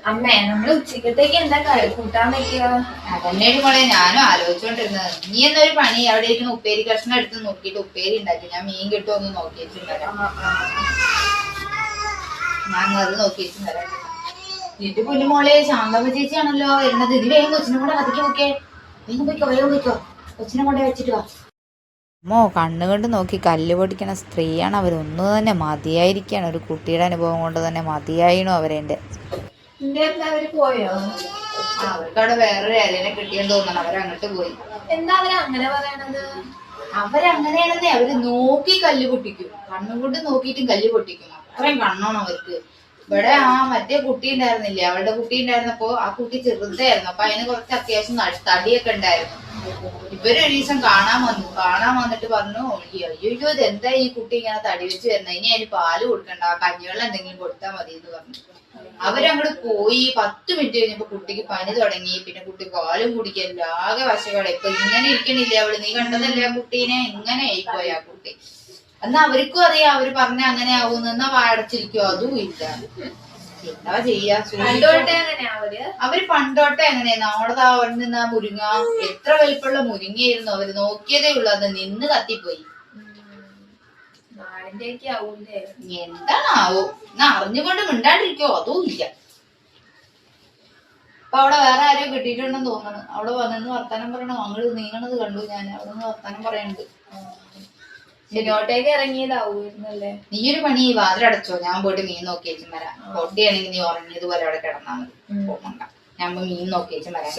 അമ്മേ, നമ്മള് ഉച്ചക്കത്തേക്ക് എന്താ കൂട്ടാൻ വെക്കുക? അതന്നെയാണ് മോളെ ഞാനും ആലോചിച്ചോണ്ടിരുന്നത്. നീ എന്നൊരു പണി അവിടെ ഇരിക്കുന്ന ഉപ്പേരി കഷ്ണം എടുത്ത് നോക്കിയിട്ട് ഉപ്പേരി ഉണ്ടാക്കി. ഞാൻ മീൻ കിട്ടുമോന്ന് നോക്കിയിട്ടുണ്ടായിരുന്നു. ഞാൻ അത് നോക്കിയിട്ടുണ്ടായിരുന്നു. വീട്ടു പൊന്നുമോളെ ശാന്തമ്മ ചേച്ചിയാണല്ലോ വരുന്നത്. ഇത് വേഗം കൊച്ചിനെ കൂടെ കത്തിക്ക് നോക്കിയേ. വേഗം പോയിക്കോ കൊച്ചിനെ കൊണ്ടേ വെച്ചിട്ട് വാ. അമ്മോ, കണ്ണുകൊണ്ട് നോക്കി കല്ല് പൊടിക്കണ സ്ത്രീയാണ് അവർ. ഒന്നു തന്നെ മതിയായിരിക്കാണ്. ഒരു കുട്ടിയുടെ അനുഭവം കൊണ്ട് തന്നെ മതിയായിണോ അവരെന്റെ. അവര് പോയോ? അവർക്കവിടെ വേറൊരു ഏലനെ കിട്ടിയെന്ന് തോന്നണം. അവരങ്ങോട്ട് പോയി. എന്താ അവരങ്ങനെ പറയണത്? അവരങ്ങനെയാണെന്നേ. അവര് നോക്കി കല്ല് പൊട്ടിക്കും. കണ്ണും കൊണ്ട് നോക്കിയിട്ടും കല്ല് പൊട്ടിക്കും. അത്രയും കണ്ണാണ് അവർക്ക്. ഇവിടെ മറ്റേ കുട്ടി ഉണ്ടായിരുന്നില്ലേ, അവളുടെ കുട്ടി ഉണ്ടായിരുന്നപ്പോ ആ കുട്ടി ചെറുതായിരുന്നു. അപ്പൊ അതിന് കുറച്ച് അത്യാവശ്യം തടിയൊക്കെ ഉണ്ടായിരുന്നു. ഇവരൊരു ദിവസം കാണാൻ വന്നിട്ട് പറഞ്ഞു, അയ്യോ ഇത് എന്താ ഈ കുട്ടി ഇങ്ങനെ തടി വെച്ച് വരുന്നത്, ഇനി അതിന് പാല് കൊടുക്കണ്ട, കഞ്ഞിവെള്ളം എന്തെങ്കിലും കൊടുത്താൽ മതി എന്ന് പറഞ്ഞു. അവരങ്ങോട്ട് പോയി. 10 മിനിറ്റ് കഴിഞ്ഞപ്പോ കുട്ടിക്ക് പനി തുടങ്ങി. പിന്നെ കുട്ടി പാലും കുടിക്കല്ല, ആകെ വശകളെ. ഇപ്പൊ ഇങ്ങനെ ഇരിക്കണില്ല അവള്. നീ കണ്ടതല്ലേ ആ കുട്ടീനെ? ഇങ്ങനെ ആയിപ്പോയി ആ കുട്ടി. എന്നാ അവർക്കും അറിയാം അവര് പറഞ്ഞ അങ്ങനെ ആവുന്ന. എന്നാ വാടച്ചിരിക്കോ? അതും ഇല്ല. എന്താ ചെയ്യാ? അവര് പണ്ടോട്ടെ എങ്ങനെയാ നമ്മുടെ അവിടെ നിന്ന് മുരിങ്ങ, എത്ര വലിപ്പമുള്ള മുരിങ്ങയായിരുന്നു. അവര് നോക്കിയതേ ഉള്ളൂ, അത് നിന്ന് കത്തിപ്പോയി. എന്താണാവോ? എന്നാ അറിഞ്ഞുകൊണ്ട് മിണ്ടാണ്ടിരിക്കോ? അതും ഇല്ല. അപ്പൊ അവിടെ വേറെ ആരെയോ കിട്ടിയിട്ടുണ്ടെന്ന് തോന്നണം. അവിടെ വന്നെന്ന് വർത്താനം പറയണോ? അങ്ങോട്ട് നീങ്ങണത് കണ്ടു ഞാൻ. അവിടെ നിന്ന് വർത്താനം പറയണ്ട്. ശരിയോട്ടേക്ക് ഇറങ്ങിയതാവൂന്നല്ലേ. നീ ഒരു പണി, വാതിലടച്ചോ. ഞാൻ പോയിട്ട് മീൻ നോക്കി വെച്ചും വരാം. പൊട്ടിയാണെങ്കിൽ നീ ഉറങ്ങിയതുപോലെ അവിടെ കിടന്നാ മതി. പോകണ്ട. ഞാൻ മീൻ നോക്കി വെച്ചും വരാം.